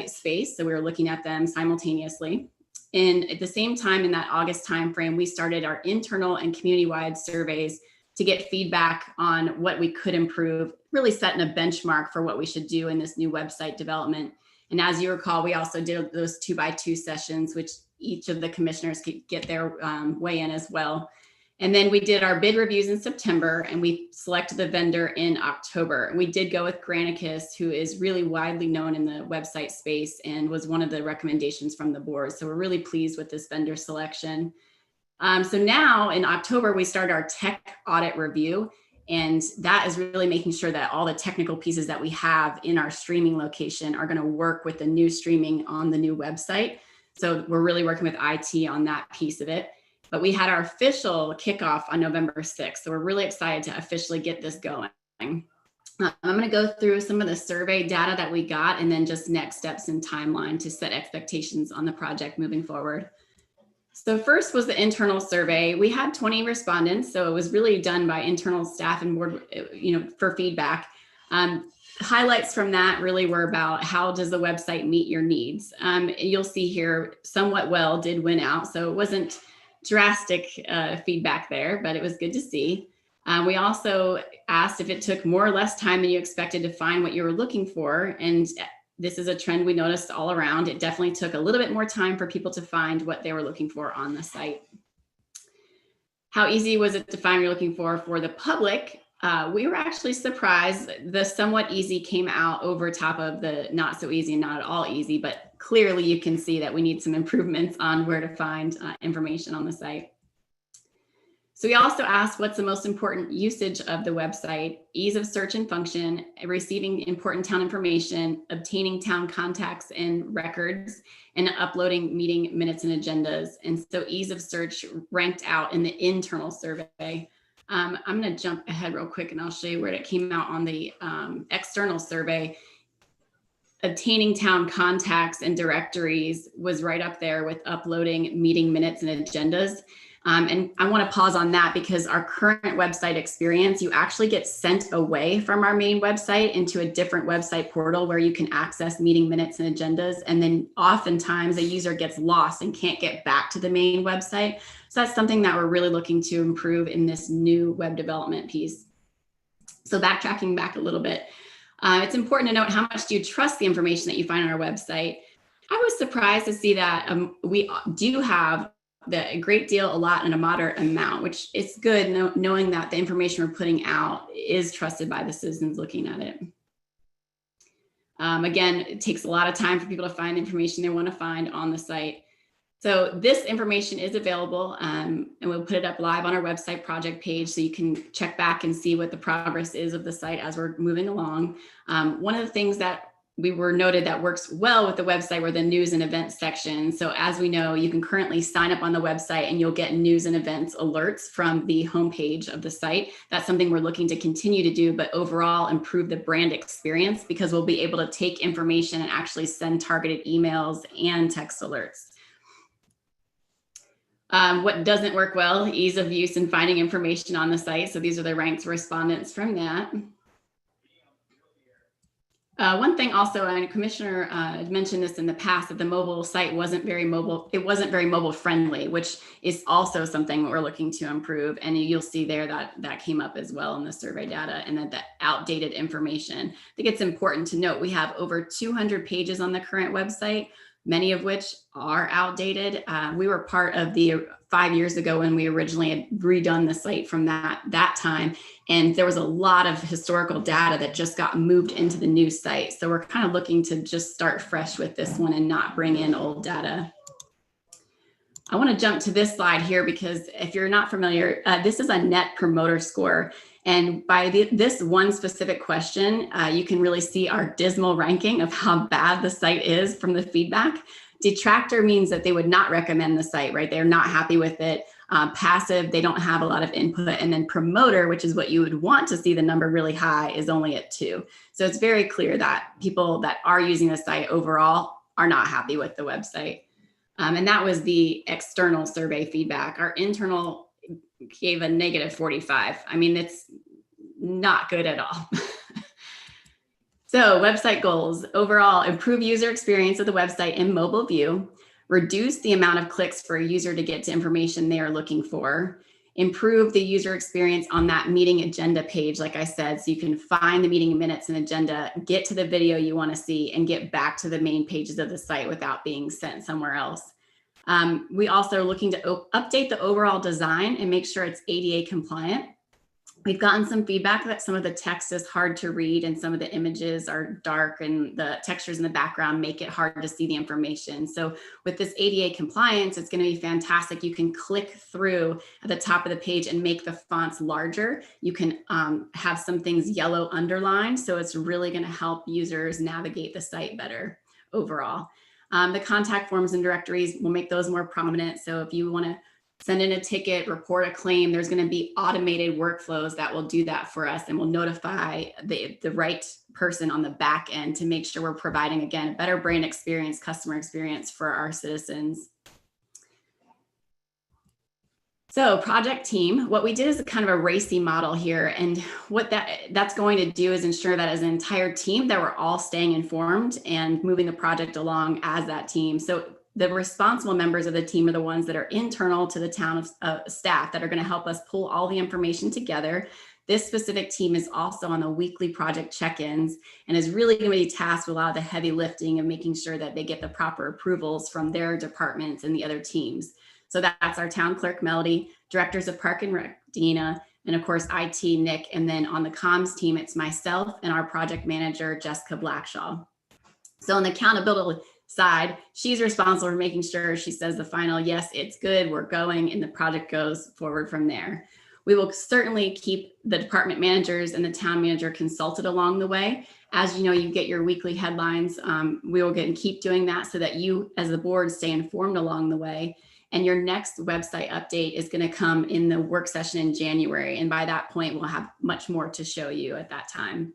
space. So we were looking at them simultaneously. And at the same time, in that August timeframe, we started our internal and community-wide surveys to get feedback on what we could improve, really setting a benchmark for what we should do in this new website development. And as you recall, we also did those 2x2 sessions, which each of the commissioners could get their way in as well. And then we did our bid reviews in September, and we selected the vendor in October. And we did go with Granicus, who is really widely known in the website space and was one of the recommendations from the board. So we're really pleased with this vendor selection. So now in October, we start our tech audit review, and that is really making sure that all the technical pieces that we have in our streaming location are going to work with the new streaming on the new website. So we're really working with IT on that piece of it. But we had our official kickoff on November 6th. So we're really excited to officially get this going. I'm going to go through some of the survey data that we got and then just next steps and timeline to set expectations on the project moving forward. So first was the internal survey. We had 20 respondents, so it was really done by internal staff and board, for feedback. Highlights from that really were about how does the website meet your needs. You'll see here somewhat well did win out, so it wasn't drastic feedback there, but it was good to see. We also asked if it took more or less time than you expected to find what you were looking for, and this is a trend we noticed all around. It definitely took a little bit more time for people to find what they were looking for on the site. How easy was it to find what you're looking for the public? We were actually surprised. The somewhat easy came out over top of the not so easy and not at all easy, but clearly you can see that we need some improvements on where to find information on the site. So we also asked what's the most important usage of the website: ease of search and function, receiving important town information, obtaining town contacts and records, and uploading meeting minutes and agendas. And so ease of search ranked out in the internal survey. I'm going to jump ahead real quick and I'll show you where it came out on the external survey. Obtaining town contacts and directories was right up there with uploading meeting minutes and agendas. And I want to pause on that because our current website experience, you actually get sent away from our main website into a different website portal where you can access meeting minutes and agendas. And then oftentimes a user gets lost and can't get back to the main website. So that's something that we're really looking to improve in this new web development piece. So backtracking back a little bit, it's important to note, how much do you trust the information that you find on our website? I was surprised to see that we do have a great deal, a lot, and a moderate amount, which is good knowing that the information we're putting out is trusted by the citizens looking at it. Again, it takes a lot of time for people to find the information they want to find on the site. So this information is available, and we'll put it up live on our website project page so you can check back and see what the progress is of the site as we're moving along. One of the things that we were noted that works well with the website were the news and events section. So as we know, you can currently sign up on the website and you'll get news and events alerts from the homepage of the site. That's something we're looking to continue to do, but overall improve the brand experience because we'll be able to take information and actually send targeted emails and text alerts. What doesn't work well: ease of use and finding information on the site. So these are the ranked respondents from that. One thing also, and Commissioner mentioned this in the past, that the mobile site wasn't very mobile. It wasn't very mobile friendly, which is also something we're looking to improve. And you'll see there that that came up as well in the survey data, and that the outdated information. I think it's important to note we have over 200 pages on the current website, many of which are outdated. We were part of the 5 years ago when we originally had redone the site from that time. And there was a lot of historical data that just got moved into the new site. So we're kind of looking to just start fresh with this one and not bring in old data. I want to jump to this slide here because if you're not familiar, this is a net promoter score. And by this one specific question, you can really see our dismal ranking of how bad the site is from the feedback. Detractor means that they would not recommend the site, right? They're not happy with it. Passive, they don't have a lot of input. And then promoter, which is what you would want to see the number really high, is only at 2. So it's very clear that people that are using the site overall are not happy with the website. And that was the external survey feedback. Our internal gave a -45. I mean, it's not good at all. So website goals: overall, improve user experience of the website in mobile view, reduce the amount of clicks for a user to get to information they are looking for, improve the user experience on that meeting agenda page, like I said, so you can find the meeting minutes and agenda, get to the video you want to see, and get back to the main pages of the site without being sent somewhere else. We also are looking to update the overall design and make sure it's ADA compliant. We've gotten some feedback that some of the text is hard to read and some of the images are dark and the textures in the background make it hard to see the information. So with this ADA compliance, it's going to be fantastic. You can click through at the top of the page and make the fonts larger. You can have some things yellow underlined. So it's really going to help users navigate the site better overall. The contact forms and directories, will make those more prominent. So if you want to send in a ticket, report a claim, there's going to be automated workflows that will do that for us and will notify the right person on the back end to make sure we're providing, again, a better brand experience, customer experience for our citizens. So project team, what we did is a kind of a racy model here. And what that's going to do is ensure that as an entire team that we're all staying informed and moving the project along as that team. So the responsible members of the team are the ones that are internal to the town of staff that are going to help us pull all the information together. This specific team is also on the weekly project check-ins and is really going to be tasked with a lot of the heavy lifting of making sure that they get the proper approvals from their departments and the other teams. So that's our town clerk, Melody, directors of Park and Rec, Dina, and of course, IT, Nick. And then on the comms team, it's myself and our project manager, Jessica Blackshaw. So on the accountability side, she's responsible for making sure she says the final, yes, it's good, we're going, and the project goes forward from there. We will certainly keep the department managers and the town manager consulted along the way. As you know, you get your weekly headlines. We will keep doing that so that you as the board stay informed along the way. And your next website update is going to come in the work session in January. And by that point, we'll have much more to show you at that time.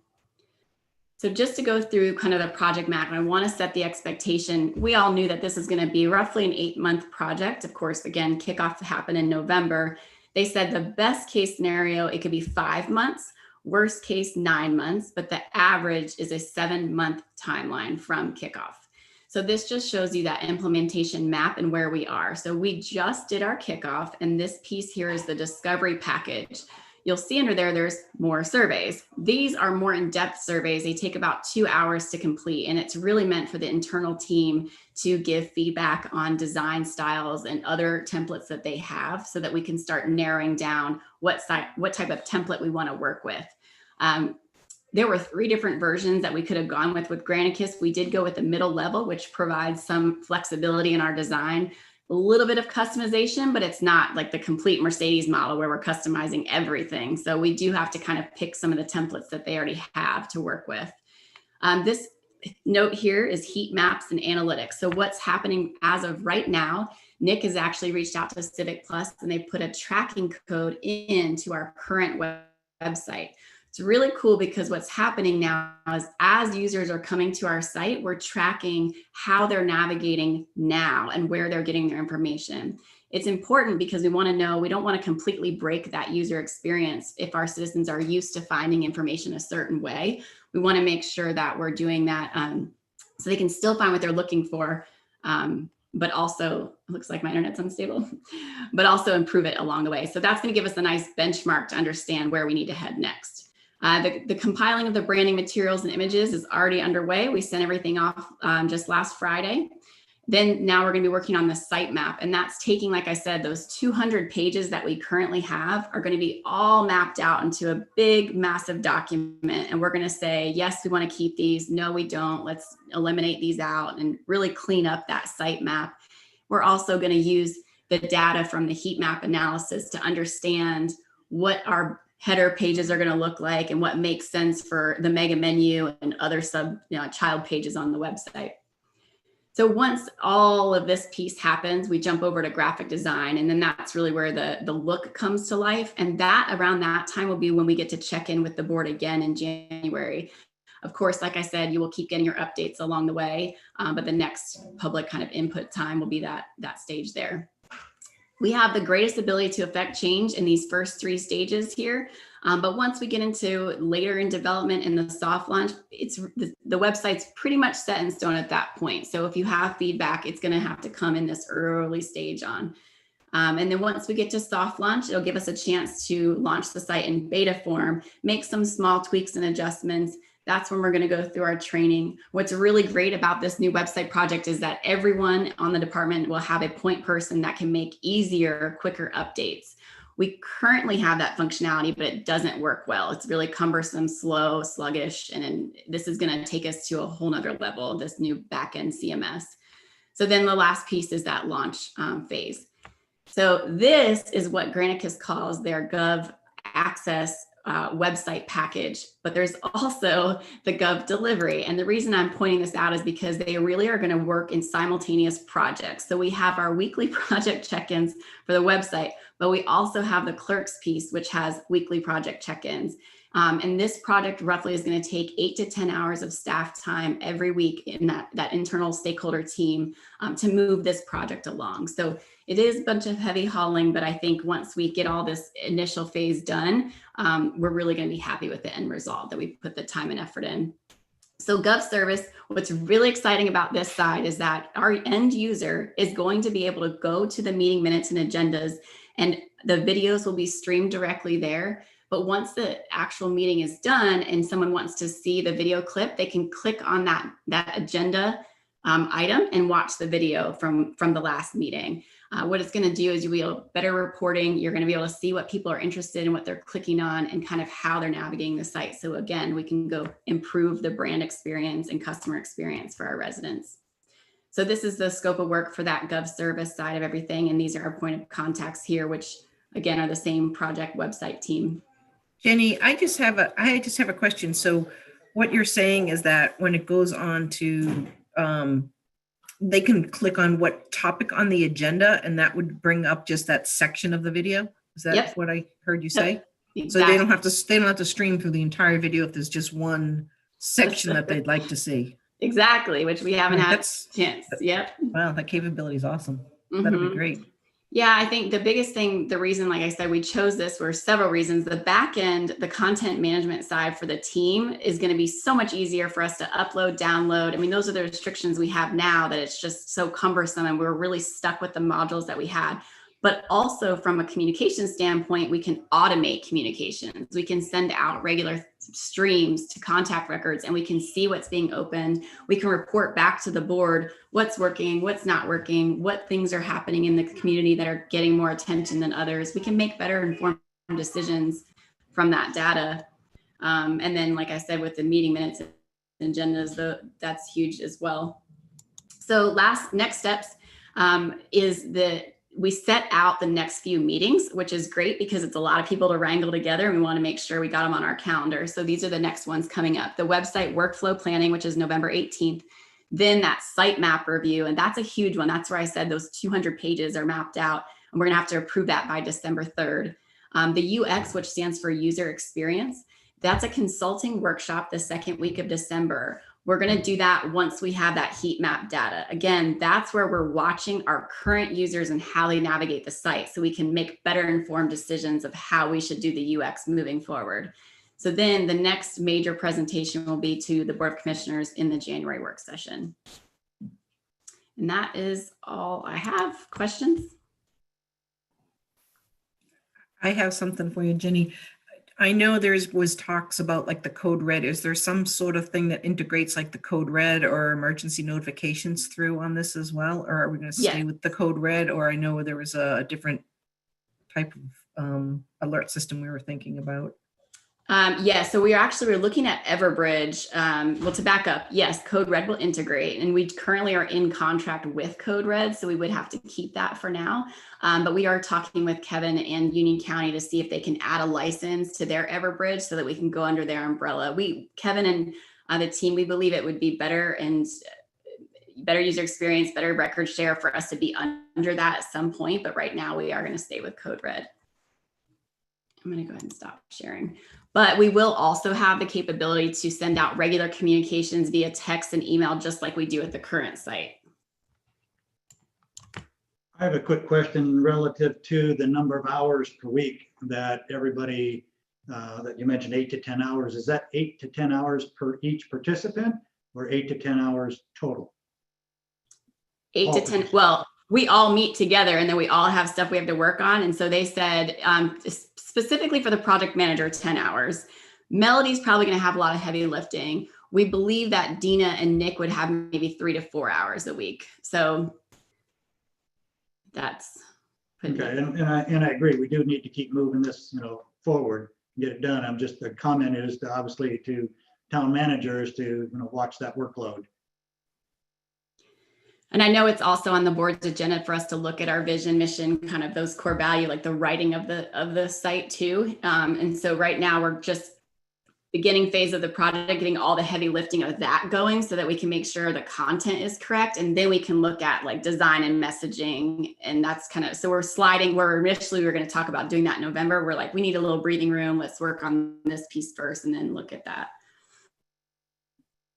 So just to go through kind of the project map, I want to set the expectation. We all knew that this is going to be roughly an 8-month project. Of course, again, kickoff to happen in November. They said the best case scenario, it could be 5 months, worst case 9 months, but the average is a 7-month timeline from kickoff. So this just shows you that implementation map and where we are. So we just did our kickoff, and this piece here is the discovery package. You'll see under there, there's more surveys. These are more in-depth surveys. They take about 2 hours to complete, and it's really meant for the internal team to give feedback on design styles and other templates that they have so that we can start narrowing down what type of template we want to work with. There were 3 different versions that we could have gone with Granicus. We did go with the middle level, which provides some flexibility in our design, a little bit of customization, but it's not like the complete Mercedes model where we're customizing everything. So we do have to kind of pick some of the templates that they already have to work with. This note here is heat maps and analytics. So what's happening as of right now, Nick has actually reached out to Civic Plus and they put a tracking code into our current website. It's really cool because what's happening now is as users are coming to our site, we're tracking how they're navigating now and where they're getting their information. It's important because we want to know, we don't want to completely break that user experience. If our citizens are used to finding information a certain way, we want to make sure that we're doing that so they can still find what they're looking for, but also, it looks like my internet's unstable, but also improve it along the way. So that's going to give us a nice benchmark to understand where we need to head next. The compiling of the branding materials and images is already underway. We sent everything off just last Friday. Then now we're going to be working on the site map. And that's taking, like I said, those 200 pages that we currently have are going to be all mapped out into a big, massive document. And we're going to say, yes, we want to keep these. No, we don't. Let's eliminate these out and really clean up that site map. We're also going to use the data from the heat map analysis to understand what our header pages are going to look like and what makes sense for the mega menu and other child pages on the website. So once all of this piece happens, we jump over to graphic design, and then that's really where the look comes to life. And that around that time will be when we get to check in with the board again in January. Of course, like I said, you will keep getting your updates along the way, but the next public kind of input time will be that stage there. We have the greatest ability to affect change in these first 3 stages here. But once we get into later in development in the soft launch, it's the website's pretty much set in stone at that point. So if you have feedback, it's going to have to come in this early stage on. And then once we get to soft launch, it'll give us a chance to launch the site in beta form, make some small tweaks and adjustments. That's when we're going to go through our training. What's really great about this new website project is that everyone on the department will have a point person that can make easier, quicker updates. We currently have that functionality, but it doesn't work well. It's really cumbersome, slow, sluggish, and this is going to take us to a whole nother level, this new backend CMS. So then the last piece is that launch phase. So this is what Granicus calls their Gov Access website package, but there's also the Gov Delivery. And the reason I'm pointing this out is because they really are going to work in simultaneous projects. So we have our weekly project check-ins for the website, but we also have the clerks piece, which has weekly project check-ins. And this project roughly is going to take 8 to 10 hours of staff time every week in that internal stakeholder team to move this project along. So it is a bunch of heavy hauling, but I think once we get all this initial phase done, we're really going to be happy with the end result that we put the time and effort in. So GovService, what's really exciting about this side is that our end user is going to be able to go to the meeting minutes and agendas, and the videos will be streamed directly there. But once the actual meeting is done and someone wants to see the video clip, they can click on that agenda item and watch the video from the last meeting. What it's going to do is you'll be able to better reporting. You're going to be able to see what people are interested in, what they're clicking on, and kind of how they're navigating the site. So again, we can go improve the brand experience and customer experience for our residents. So this is the scope of work for that GovService side of everything. And these are our point of contacts here, which again are the same project website team. Jenny, I just have a question. So what you're saying is that when it goes on to, they can click on what topic on the agenda, and that would bring up just that section of the video. Is that what I heard you say? Exactly. So they don't have to stream through the entire video if there's just one section that they'd like to see. Exactly, which we haven't had a chance. Yep. Wow, that capability is awesome. That'd be great. Yeah, I think the biggest thing, the reason, like I said, we chose this were several reasons. The back end, the content management side for the team is going to be so much easier for us to upload, download. I mean, those are the restrictions we have now that it's just so cumbersome and we're really stuck with the modules that we had. But also from a communication standpoint, we can automate communications. We can send out regular streams to contact records and we can see what's being opened. We can report back to the board what's working, what's not working, what things are happening in the community that are getting more attention than others. We can make better informed decisions from that data. And then, like I said, with the meeting minutes and agendas, that's huge as well. So next steps is we set out the next few meetings, which is great because it's a lot of people to wrangle together and we want to make sure we got them on our calendar. So these are the next ones coming up. The website workflow planning, which is November 18th. Then that site map review, and that's a huge one. That's where I said those 200 pages are mapped out, and we're going to have to approve that by December 3rd. The UX, which stands for user experience, that's a consulting workshop the second week of December. We're going to do that once we have that heat map data. Again, that's where we're watching our current users and how they navigate the site so we can make better informed decisions of how we should do the UX moving forward. So then the next major presentation will be to the Board of Commissioners in the January work session. And that is all I have. Questions? I have something for you, Jenny. I know was talks about like the code red. Is there some sort of thing that integrates like the code red or emergency notifications through on this as well? Or are we going to stay with the code red? Or I know there was a different type of alert system we were thinking about. So we're looking at Everbridge. Well, to back up, yes, Code Red will integrate, and we currently are in contract with Code Red, so we would have to keep that for now. But we are talking with Kevin and Union County to see if they can add a license to their Everbridge so that we can go under their umbrella. Kevin and the team, we believe it would be better and better user experience, better record share for us to be under that at some point. But right now we are going to stay with Code Red. I'm going to go ahead and stop sharing. But we will also have the capability to send out regular communications via text and email, just like we do at the current site. I have a quick question relative to the number of hours per week that everybody, that you mentioned 8 to 10 hours. Is that 8 to 10 hours per each participant or 8 to 10 hours total? 8 to 10. Well, we all meet together and then we all have stuff we have to work on. And so they said, specifically for the project manager, 10 hours. Melody's probably going to have a lot of heavy lifting. We believe that Dina and Nick would have maybe 3 to 4 hours a week. So that's okay. And I agree. We do need to keep moving this, forward, get it done. I'm just, the comment is to obviously to town managers to, watch that workload. And I know it's also on the board's agenda for us to look at our vision, mission, kind of those core value, like the writing of the site too. And so right now we're just beginning phase of the project, getting all the heavy lifting of that going so that we can make sure the content is correct. And then we can look at like design and messaging. And that's kind of, so we're sliding where initially we were going to talk about doing that in November. We're like, we need a little breathing room. Let's work on this piece first and then look at that.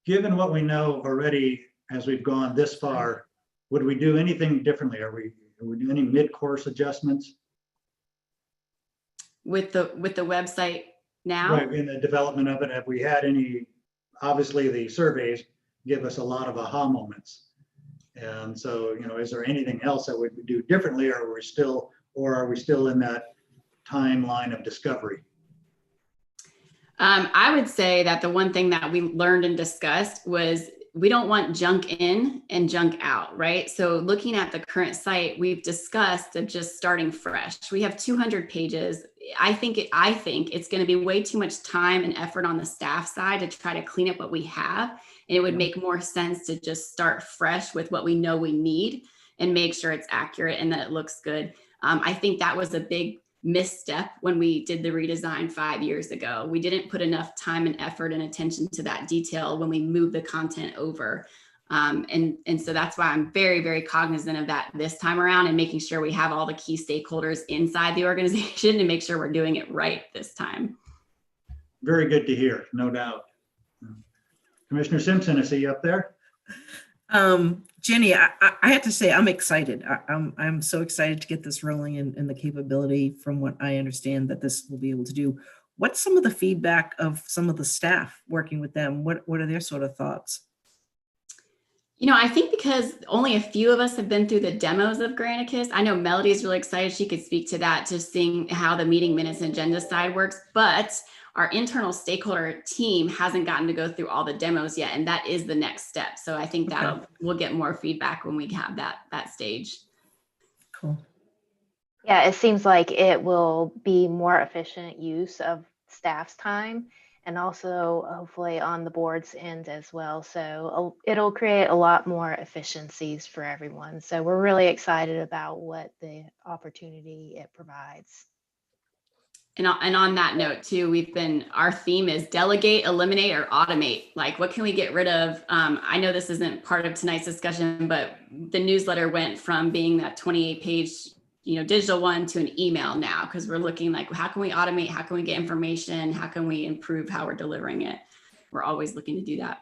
Given what we know already, as we've gone this far, would we do anything differently? Are we doing any mid-course adjustments? With the website now? Right, in the development of it, have we had any, obviously the surveys give us a lot of aha moments. And so, is there anything else that we would do differently, or are we still in that timeline of discovery? I would say that the one thing that we learned and discussed was we don't want junk in and junk out, right? So looking at the current site, we've discussed of just starting fresh. We have 200 pages. I think it's going to be way too much time and effort on the staff side to try to clean up what we have. And it would make more sense to just start fresh with what we know we need and make sure it's accurate and that it looks good. I think that was a big misstep when we did the redesign 5 years ago. We didn't put enough time and effort and attention to that detail when we moved the content over. And so that's why I'm very, very cognizant of that this time around and making sure we have all the key stakeholders inside the organization to make sure we're doing it right this time. Very good to hear, no doubt. Commissioner Simpson, I see you up there. Jenny, I have to say I'm excited. I'm so excited to get this rolling and the capability, from what I understand, that this will be able to do. What's some of the feedback of some of the staff working with them? What are their sort of thoughts? I think because only a few of us have been through the demos of Granicus, I know Melody is really excited. She could speak to that, just seeing how the meeting minutes and agenda side works. But our internal stakeholder team hasn't gotten to go through all the demos yet. And that is the next step. So I think we'll get more feedback when we have that stage. Cool. Yeah, it seems like it will be more efficient use of staff's time, and also hopefully on the board's end as well. So it'll create a lot more efficiencies for everyone. So we're really excited about what the opportunity it provides. And on that note too, our theme is delegate, eliminate, or automate. Like, what can we get rid of? I know this isn't part of tonight's discussion, but the newsletter went from being that 28-page, digital one to an email now, because we're looking like, how can we automate? How can we get information? How can we improve how we're delivering it? We're always looking to do that.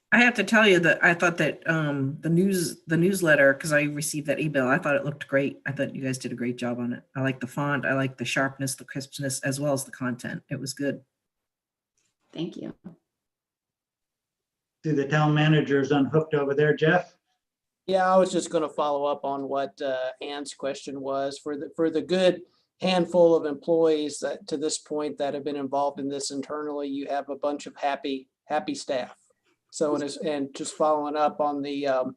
I have to tell you that I thought that the newsletter, because I received that email, I thought it looked great. I thought you guys did a great job on it. I like the font, I like the sharpness, the crispness, as well as the content. It was good. Thank you. Do the town managers unhooked over there, Jeff? Yeah, I was just going to follow up on what Ann's question was for the good handful of employees that to this point that have been involved in this internally. You have a bunch of happy staff. So and just following up on the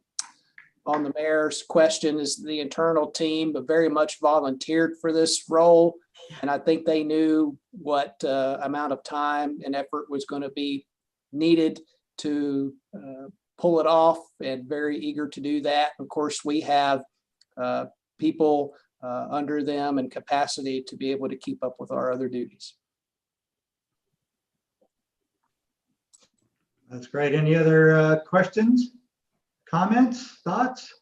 mayor's question, is the internal team, but very much volunteered for this role, and I think they knew what amount of time and effort was going to be needed to pull it off, and very eager to do that. Of course, we have people under them and capacity to be able to keep up with our other duties. That's great. Any other questions, comments, thoughts?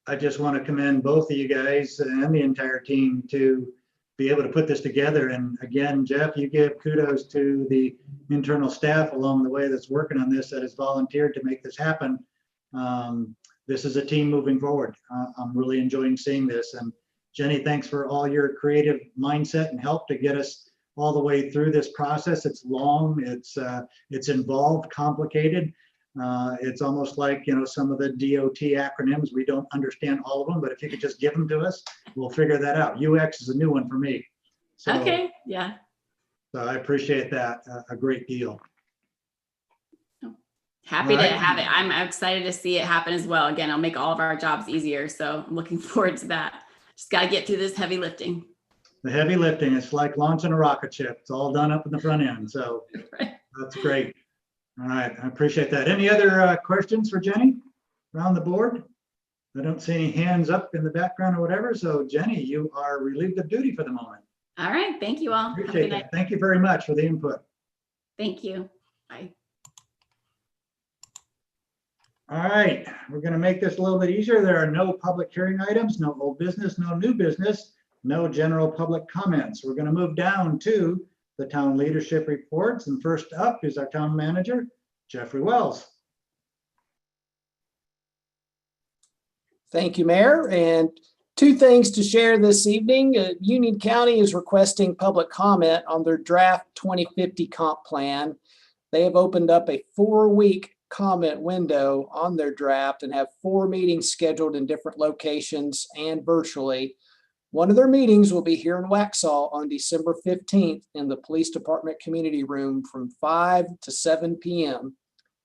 I just want to commend both of you guys and the entire team to be able to put this together. And again, Jeff, you give kudos to the internal staff along the way that's working on this, that has volunteered to make this happen. this is a team moving forward. I'm really enjoying seeing this. And Jenny, thanks for all your creative mindset and help to get us all the way through this process. It's long, it's involved, complicated. It's almost like, some of the DOT acronyms, we don't understand all of them, but if you could just give them to us, we'll figure that out. UX is a new one for me. So, Okay, yeah. So I appreciate that a great deal. Happy to Right. have it. I'm excited to see it happen as well. Again, I'll make all of our jobs easier. So I'm looking forward to that. Just got to get through this heavy lifting. The heavy lifting, it's like launching a rocket ship. It's all done up in the front end. So that's great. All right, I appreciate that. Any other questions for Jenny around the board? I don't see any hands up in the background or whatever. So Jenny, you are relieved of duty for the moment. All right. Thank you all. Have a Appreciate good night. that. Thank you very much for the input. Thank you. Bye. All right, we're going to make this a little bit easier. There are no public hearing items, no old business, no new business, no general public comments. We're going to move down to the town leadership reports. And first up is our town manager, Jeffrey Wells. Thank you, Mayor. And two things to share this evening. Union County is requesting public comment on their draft 2050 comp plan. They have opened up a 4-week comment window on their draft and have 4 meetings scheduled in different locations and virtually. One of their meetings will be here in Waxhaw on December 15th in the Police Department Community Room from 5 to 7 p.m.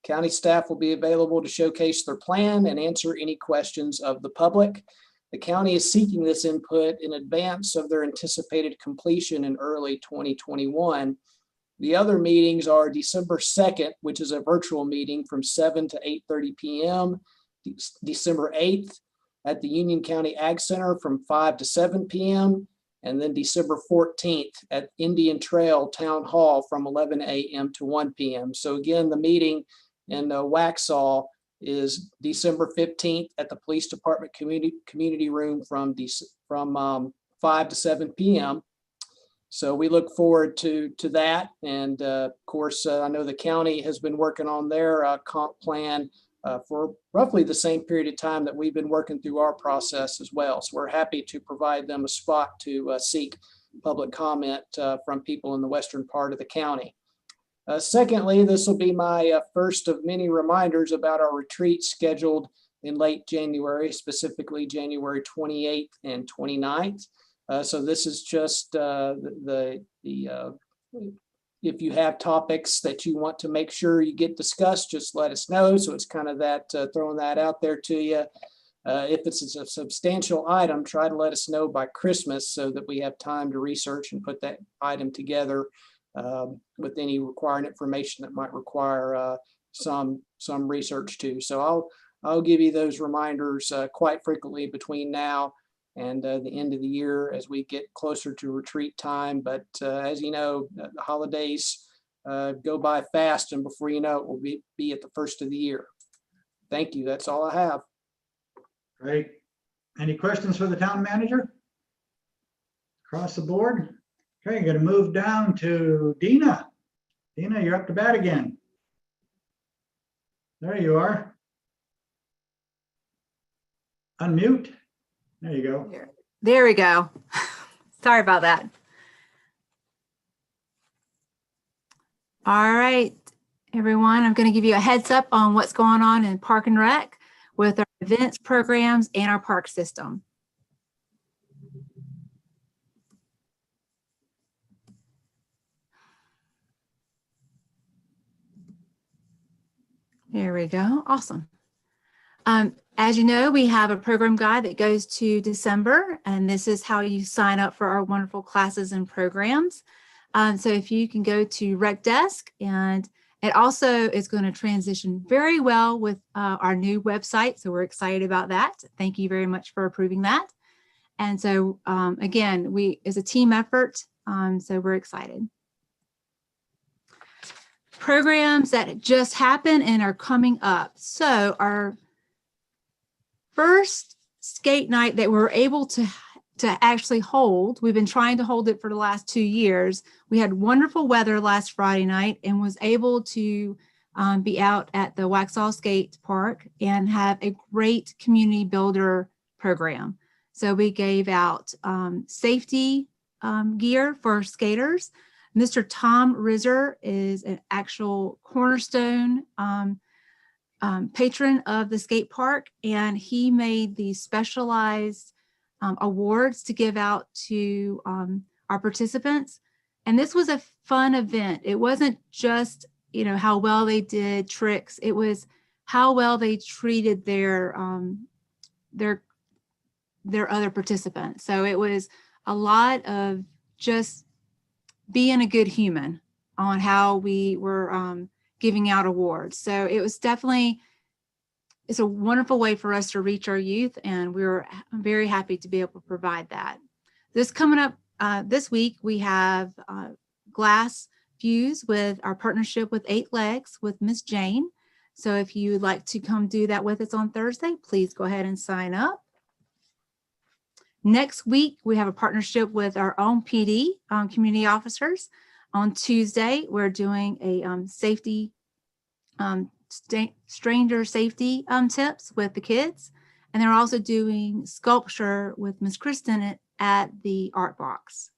County staff will be available to showcase their plan and answer any questions of the public. The county is seeking this input in advance of their anticipated completion in early 2021. The other meetings are December 2nd, which is a virtual meeting from 7 to 8:30 p.m. December 8th at the Union County Ag Center from 5 to 7 p.m. And then December 14th at Indian Trail Town Hall from 11 a.m. to 1 p.m. So again, the meeting in Waxhaw is December 15th at the Police Department Community Room from 5 to 7 p.m. So we look forward to that. And of course, I know the county has been working on their comp plan for roughly the same period of time that we've been working through our process as well. So we're happy to provide them a spot to seek public comment from people in the western part of the county. Secondly, this will be my first of many reminders about our retreat scheduled in late January, specifically January 28th and 29th. So this is just if you have topics that you want to make sure you get discussed, just let us know. So it's kind of that throwing that out there to you. If it's a substantial item, try to let us know by Christmas so that we have time to research and put that item together with any required information that might require some research too. So I'll give you those reminders quite frequently between now and the end of the year as we get closer to retreat time. But as you know, the holidays go by fast, and before you know it, we'll be at the first of the year. Thank you. That's all I have. Great. Any questions for the town manager? Across the board? Okay, I'm going to move down to Dina. Dina, you're up to bat again. There you are. Unmute. There you go. There we go. Sorry about that. All right, everyone, I'm going to give you a heads up on what's going on in Park and Rec with our events, programs, and our park system. There we go. Awesome. As you know, we have a program guide that goes to December, and this is how you sign up for our wonderful classes and programs. So if you can go to Rec Desk, and it also is going to transition very well with our new website. So we're excited about that. Thank you very much for approving that. And so again, it's a team effort. So we're excited. Programs that just happened and are coming up. So our first skate night that we're able to actually hold, we've been trying to hold it for the last 2 years. We had wonderful weather last Friday night and was able to be out at the Waxhaw Skate Park and have a great community builder program. So we gave out safety gear for skaters. Mr. Tom Rizzer is an actual cornerstone patron of the skate park, and he made these specialized awards to give out to our participants. And this was a fun event. It wasn't just, you know, how well they did tricks. It was how well they treated their other participants. So it was a lot of just being a good human on how we were giving out awards. So it was definitely, it's a wonderful way for us to reach our youth, and we're very happy to be able to provide that. This coming up this week, we have glass fuse with our partnership with 8 Legs with Miss Jane. So if you would like to come do that with us on Thursday, please go ahead and sign up. Next week, we have a partnership with our own PD, community officers. On Tuesday, we're doing a safety, stranger safety tips with the kids. And they're also doing sculpture with Miss Kristen at the Art Box.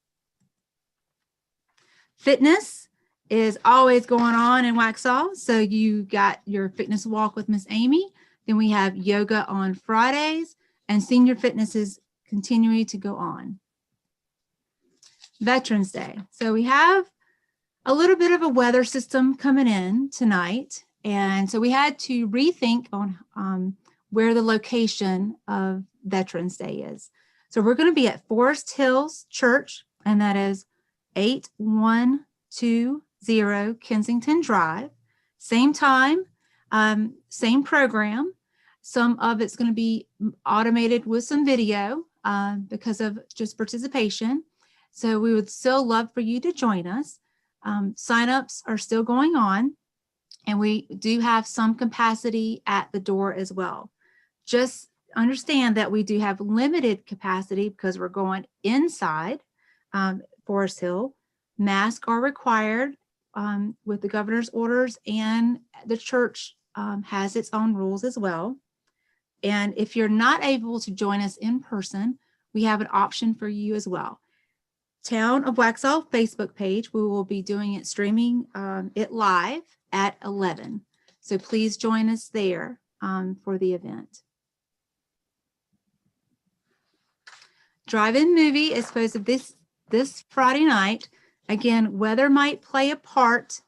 Fitness is always going on in Waxhaw. So you got your fitness walk with Miss Amy. Then we have yoga on Fridays, and senior fitness is continuing to go on. Veterans Day. So we have a little bit of a weather system coming in tonight. And so we had to rethink on where the location of Veterans Day is. So we're going to be at Forest Hills Church, and that is 8120 Kensington Drive. Same time, same program. Some of it's going to be automated with some video because of just participation. So we would still love for you to join us. Signups are still going on, and we do have some capacity at the door as well. Just understand that we do have limited capacity because we're going inside Forest Hill. Masks are required with the governor's orders, and the church has its own rules as well. And if you're not able to join us in person, we have an option for you as well. Town of Waxhaw Facebook page, we will be doing it, streaming it live at 11. So please join us there for the event. Drive-in movie is supposed to this Friday night. Again, weather might play a part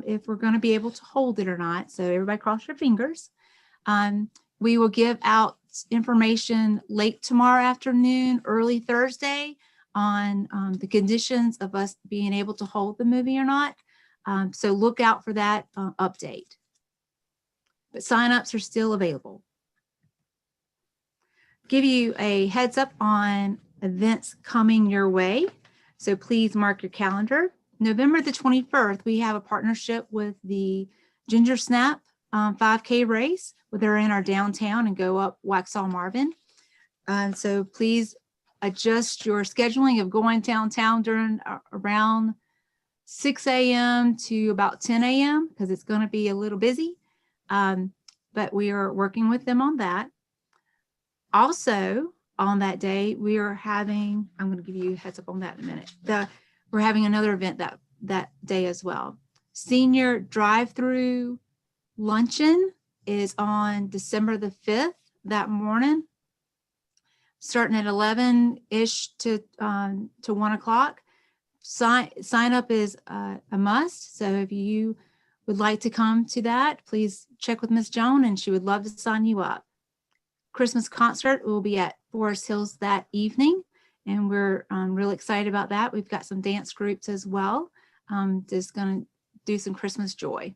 if we're going to be able to hold it or not. So everybody cross your fingers. We will give out information late tomorrow afternoon, early Thursday on the conditions of us being able to hold the movie or not. So look out for that update. But signups are still available. Give you a heads up on events coming your way. So please mark your calendar. November the 21st, we have a partnership with the Ginger Snap 5K race, where they're in our downtown and go up Waxhaw Marvin. So please adjust your scheduling of going downtown during around 6 a.m. to about 10 a.m. because it's going to be a little busy. But we are working with them on that. Also, on that day, we are having, I'm going to give you a heads up on that in a minute. We're having another event that day as well. Senior drive-through luncheon is on December the 5th that morning, starting at 11-ish to 1 o'clock. Sign up is a must. So if you would like to come to that, please check with Ms. Joan, and she would love to sign you up. Christmas concert will be at Forest Hills that evening, and we're really excited about that. We've got some dance groups as well. Just going to do some Christmas joy.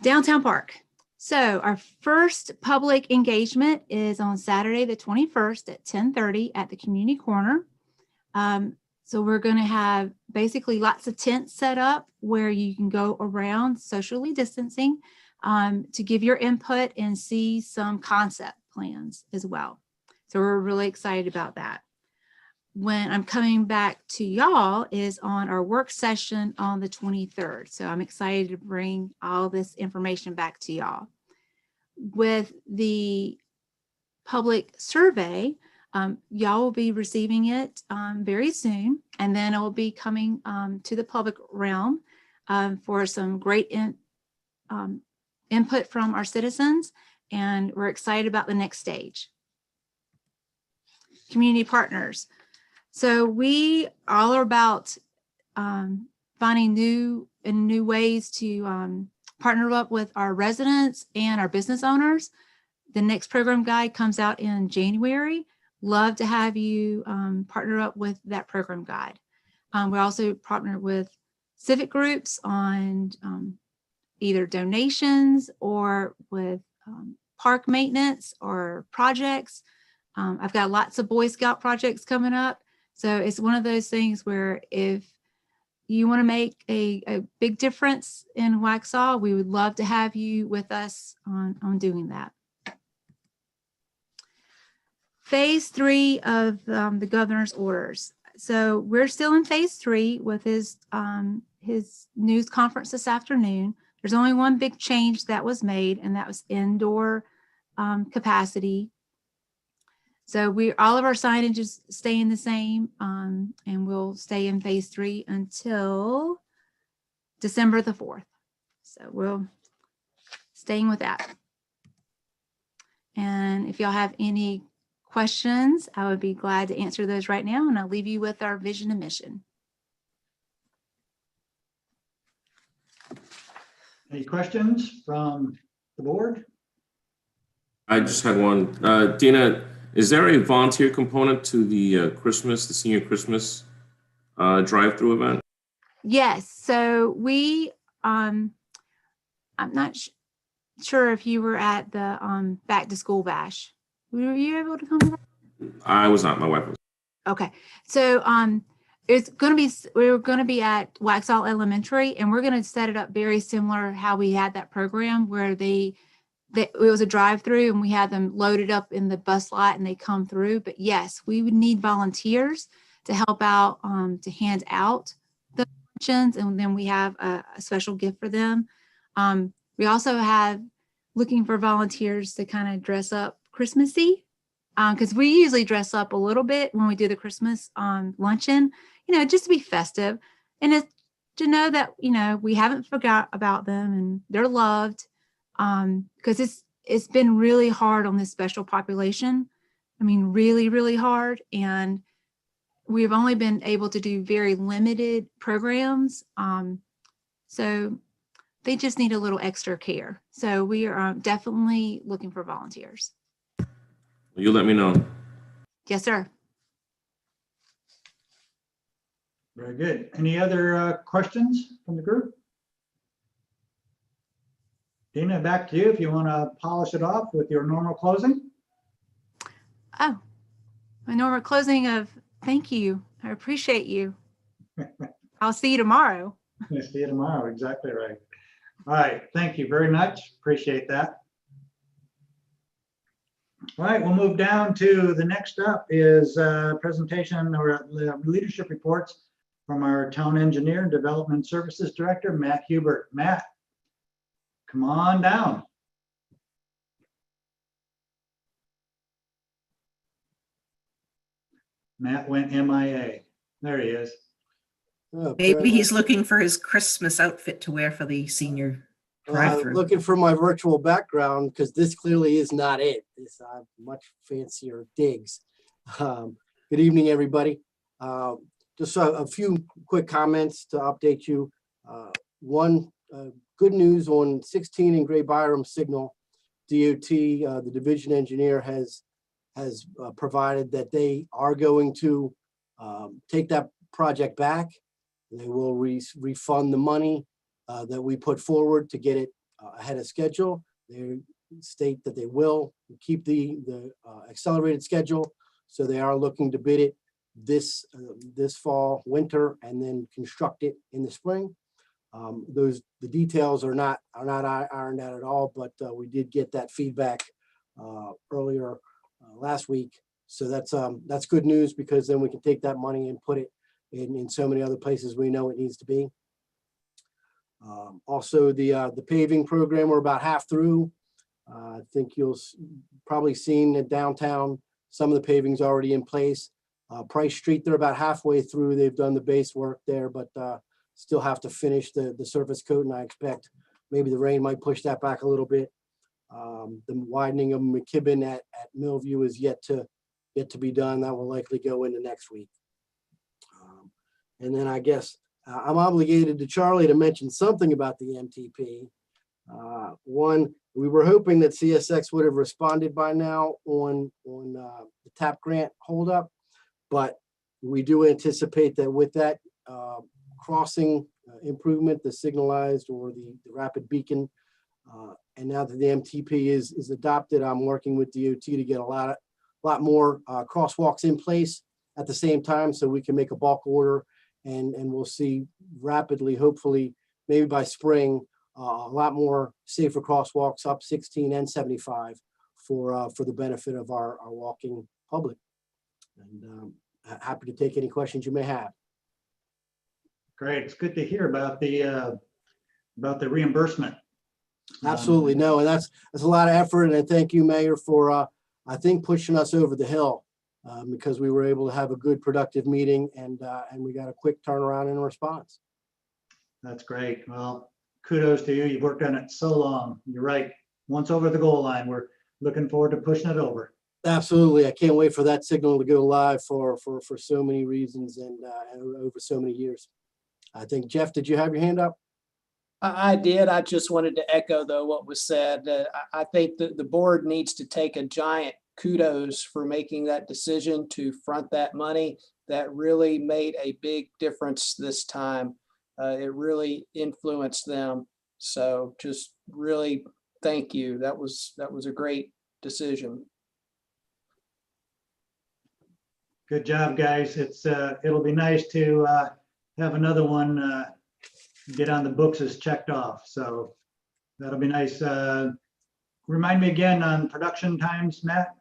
Downtown Park. So our first public engagement is on Saturday, the 21st at 10:30 at the community corner. So we're going to have basically lots of tents set up where you can go around socially distancing to give your input and see some concept plans as well. So we're really excited about that. when I'm coming back to y'all is on our work session on the 23rd. So I'm excited to bring all this information back to y'all. With the public survey, y'all will be receiving it very soon, and then it will be coming to the public realm for some great input from our citizens, and we're excited about the next stage. Community partners. So we all are about finding new ways to partner up with our residents and our business owners. The next program guide comes out in January. Love to have you partner up with that program guide. We also partner with civic groups on either donations or with park maintenance or projects. I've got lots of Boy Scout projects coming up. So it's one of those things where if you want to make a big difference in Waxhaw, we would love to have you with us on doing that. Phase 3 of the governor's orders. So we're still in phase 3 with his news conference this afternoon. There's only one big change that was made, and that was indoor capacity. So all of our signage is staying the same, and we'll stay in phase 3 until December the 4th. So we'll staying with that. And if y'all have any questions, I would be glad to answer those right now, and I'll leave you with our vision and mission. Any questions from the board? I just had one. Dina, is there a volunteer component to the the senior Christmas drive-through event? Yes. So we, I'm not sure if you were at the back to school bash. Were you able to come to that? I was not. My wife was. Okay. So it's going to be, we're going to be at Waxhaw Elementary, and we're going to set it up very similar how we had that program where it was a drive-through and we had them loaded up in the bus lot and they come through. But yes, we would need volunteers to help out, to hand out the luncheons, and then we have a special gift for them. We also have looking for volunteers to kind of dress up Christmassy, because we usually dress up a little bit when we do the Christmas luncheon, just to be festive, and it's to know that we haven't forgot about them and they're loved, because it's been really hard on this special population. I mean, really, really hard, and we've only been able to do very limited programs, so they just need a little extra care. So we are definitely looking for volunteers. You let me know. Yes, sir. Very good. Any other questions from the group? Dina, back to you if you want to polish it off with your normal closing. Oh, my normal closing of thank you. I appreciate you. I'll see you tomorrow. See you tomorrow. Exactly right. All right. Thank you very much. Appreciate that. All right, we'll move down to the next up is a presentation or leadership reports from our town engineer and development services director, Matt Hubert. Matt, come on down. Matt went MIA. There he is. Maybe he's looking for his Christmas outfit to wear for the senior drive-through. Looking for my virtual background because this clearly is not it. It's much fancier digs. Good evening, everybody. Just a few quick comments to update you. One, good news on 16 in Gray Byram Signal. DOT, the division engineer has provided that they are going to take that project back. They will refund the money that we put forward to get it ahead of schedule. They state that they will keep the accelerated schedule. So they are looking to bid it this fall, winter, and then construct it in the spring. The details are not ironed out at all, but we did get that feedback earlier last week. So that's good news, because then we can take that money and put it in so many other places we know it needs to be. Also, the paving program, we're about half through. I think you'll probably seen in downtown, some of the paving's already in place. Price Street, they're about halfway through. They've done the base work there, but still have to finish the surface coat, and I expect maybe the rain might push that back a little bit. The widening of McKibben at Millview is yet to be done. That will likely go into next week. And then I guess I'm obligated to Charlie to mention something about the MTP. One, we were hoping that CSX would have responded by now on the TAP grant holdup, but we do anticipate that with that crossing improvement, the signalized or the rapid beacon, and now that the MTP is adopted, I'm working with DOT to get a lot more crosswalks in place at the same time, so we can make a bulk order, and we'll see rapidly, hopefully, maybe by spring, a lot more safer crosswalks up 16 and 75 for the benefit of our walking public. And happy to take any questions you may have. Great. It's good to hear about the reimbursement. Absolutely. No, and that's a lot of effort. And I thank you, Mayor, for I think pushing us over the hill, because we were able to have a good, productive meeting, and we got a quick turnaround in response. That's great. Well, kudos to you. You've worked on it so long. You're right. Once over the goal line, we're looking forward to pushing it over. Absolutely. I can't wait for that signal to go live for so many reasons, and over so many years. I think, Jeff, did you have your hand up? I did. I just wanted to echo, though, what was said. I think that the board needs to take a giant kudos for making that decision to front that money. That really made a big difference this time. It really influenced them. So just really thank you. That was a great decision. Good job, guys. It'll be nice to have another one get on the books as checked off. So that'll be nice. Remind me again on production times, Matt.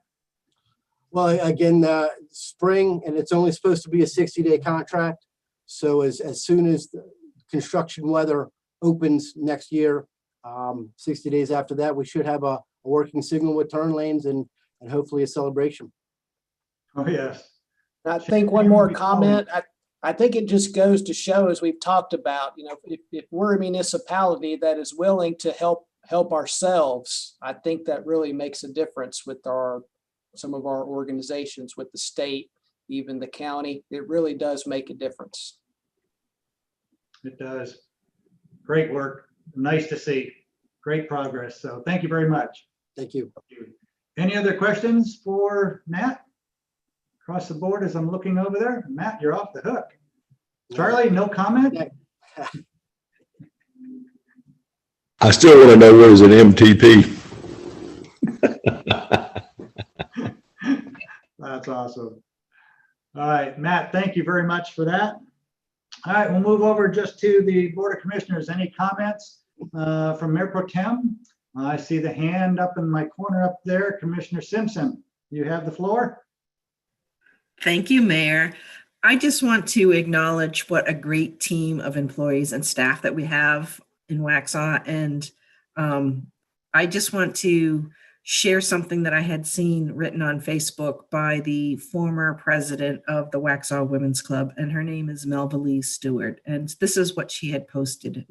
Well, again, spring, and it's only supposed to be a 60-day contract. So as soon as the construction weather opens next year, 60 days after that, we should have a working signal with turn lanes and hopefully a celebration. Oh, yes. I think one more comment. I think it just goes to show, as we've talked about, if we're a municipality that is willing to help ourselves, I think that really makes a difference with some of our organizations, with the state, even the county. It really does make a difference. It does. Great work. Nice to see. Great progress. So thank you very much. Thank you. Any other questions for Matt? Across the board as I'm looking over there. Matt, you're off the hook. Charlie, no comment? I still want to know what is an MTP. That's awesome. All right, Matt, thank you very much for that. All right, we'll move over just to the Board of Commissioners. Any comments from Mayor Pro Tem? I see the hand up in my corner up there. Commissioner Simpson, you have the floor. Thank you, Mayor. I just want to acknowledge what a great team of employees and staff that we have in Waxhaw. And I just want to share something that I had seen written on Facebook by the former president of the Waxhaw Women's Club, and her name is Melva Lee Stewart. And this is what she had posted.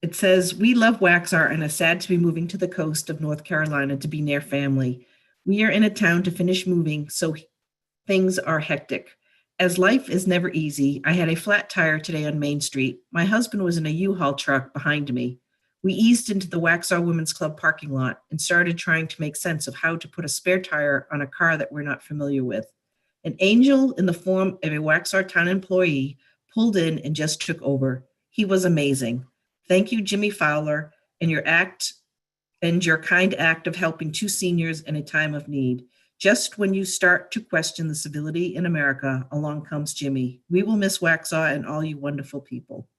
It says, "We love Waxhaw and are sad to be moving to the coast of North Carolina to be near family. We are in a town to finish moving, so things are hectic. As life is never easy, I had a flat tire today on Main Street. My husband was in a U-Haul truck behind me. We eased into the Waxhaw Women's Club parking lot and started trying to make sense of how to put a spare tire on a car that we're not familiar with. An angel in the form of a Waxhaw town employee pulled in and just took over. He was amazing. Thank you, Jimmy Fowler, and your kind act of helping two seniors in a time of need. Just when you start to question the civility in America, along comes Jimmy. We will miss Waxhaw and all you wonderful people."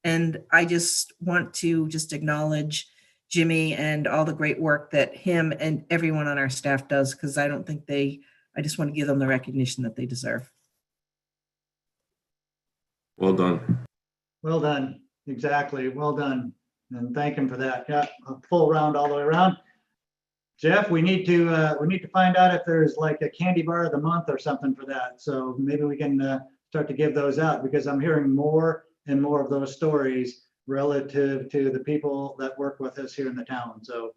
And I just want to acknowledge Jimmy and all the great work that him and everyone on our staff does, because I don't think I just want to give them the recognition that they deserve. Well done. Well done. Exactly. Well done. And thank him for that. Yeah, a full round all the way around. Jeff, we need to find out if there's like a candy bar of the month or something for that. So maybe we can start to give those out, because I'm hearing more and more of those stories relative to the people that work with us here in the town. So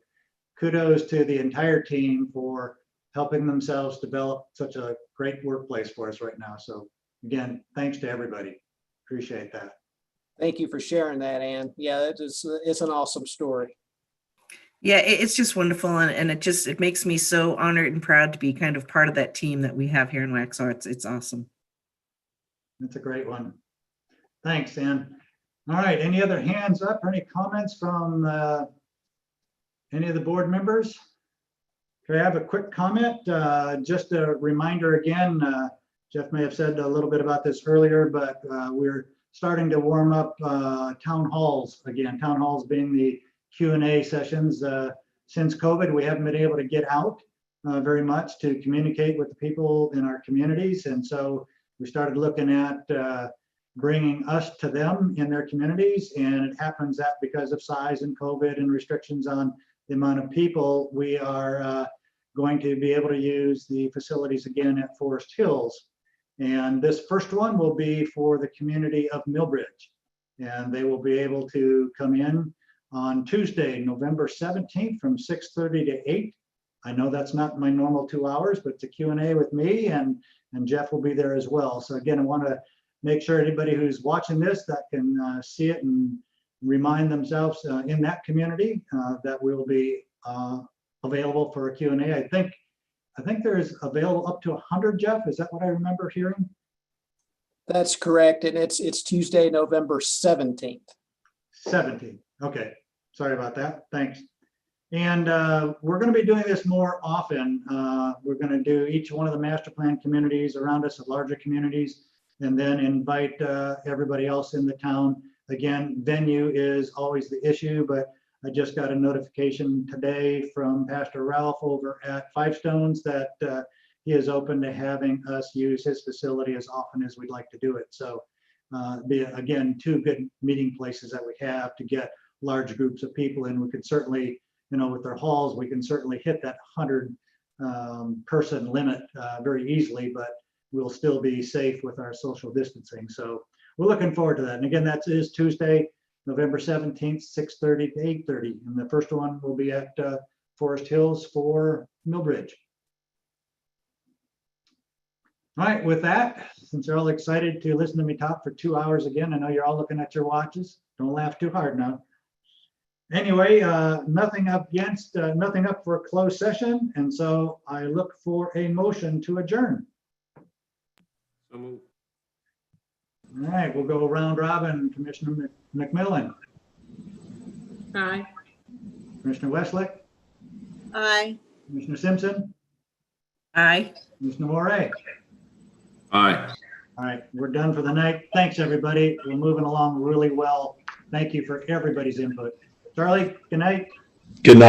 kudos to the entire team for helping themselves develop such a great workplace for us right now. So again, thanks to everybody. Appreciate that. Thank you for sharing that, Ann. Yeah, it's an awesome story. Yeah, it's just wonderful, and it makes me so honored and proud to be kind of part of that team that we have here in Waxhaw. It's awesome. That's a great one. Thanks, Ann. All right, any other hands up or any comments from any of the board members? Do I have a quick comment? Just a reminder again, Jeff may have said a little bit about this earlier, but we're starting to warm up town halls again. Town halls being the Q&A sessions. Since COVID, we haven't been able to get out very much to communicate with the people in our communities. And so we started looking at bringing us to them in their communities. And it happens that because of size and COVID and restrictions on the amount of people, we are going to be able to use the facilities again at Forest Hills. And this first one will be for the community of Millbridge. And they will be able to come in on Tuesday, November 17th from 6:30 to 8. I know that's not my normal 2 hours, but it's a Q&A with me, and Jeff will be there as well. So again, I want to make sure anybody who's watching this that can see it and remind themselves in that community that we'll be available for a Q&A. I think there's available up to 100, Jeff. Is that what I remember hearing? That's correct. And it's Tuesday, November 17th. 17th. Okay. Sorry about that. Thanks. And we're going to be doing this more often. We're going to do each one of the master plan communities around us, larger communities, and then invite everybody else in the town. Again, venue is always the issue, but I just got a notification today from Pastor Ralph over at Five Stones that he is open to having us use his facility as often as we'd like to do it. So again, two good meeting places that we have to get large groups of people in. We could certainly, with their halls, we can certainly hit that 100 person limit very easily, but we'll still be safe with our social distancing. So we're looking forward to that. And again, that is Tuesday, November 17th, 6:30 to 8:30. And the first one will be at Forest Hills for Millbridge. All right, with that, since you're all excited to listen to me talk for 2 hours again, I know you're all looking at your watches. Don't laugh too hard now. Anyway, nothing up for a closed session. And so I look for a motion to adjourn. So moved. All right, we'll go round robin. Commissioner McMillan. Aye. Commissioner Westlake. Aye. Commissioner Simpson. Aye. Commissioner Moray. Aye. All right, we're done for the night. Thanks, everybody. We're moving along really well. Thank you for everybody's input. Charlie, good night. Good night.